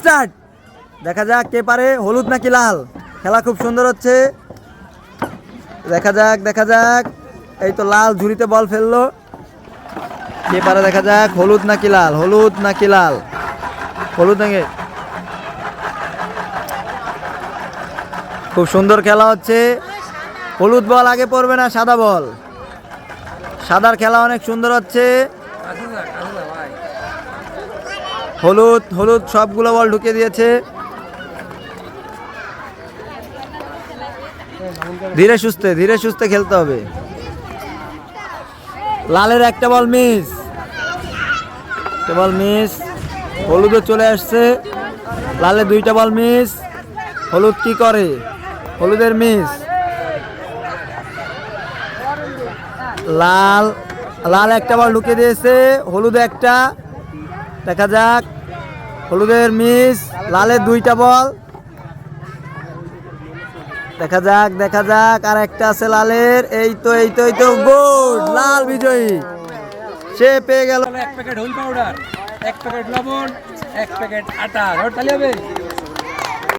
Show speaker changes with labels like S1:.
S1: Start. দেখা যাক কে পারে, হলুদ নাকি লাল। খেলা খুব সুন্দর হচ্ছে, দেখা যাক দেখা যাক। এই তো লাল ঝুড়িতে বল ফেললো, কে পারে দেখা যাক। হলুদ নাকি লাল, হলুদ নাকি লাল, হলুদ নাকি। খুব সুন্দর খেলা হচ্ছে। হলুদ বল আগে পড়বে না সাদা বল? সাদার খেলা অনেক সুন্দর হচ্ছে। হলুদ হলুদ সবগুলো বল ঢুকে দিয়েছে। ধীরে সুস্থে খেলতে হবে। লালের একটা বল মিস, একটা বল মিস। হলুদও চলে আসছে, লালের দুইটা বল মিস। হলুদ কি করে? হলুদের মিস। লাল লাল একটা বল ঢুকে দিয়েছে, হলুদে একটা। দেখা যাক, হলুদের মিস, লালের দুইটা বল। দেখা যাক দেখা যাক, আর একটা আছে লালের। এই তো এই তো এই তো, গুড, লাল বিজয়ী, সে পেয়ে গেল।
S2: এক প্যাকেট হুইল পাউডার, এক প্যাকেট লবণ, এক প্যাকেট আটা। তাহলে হবে।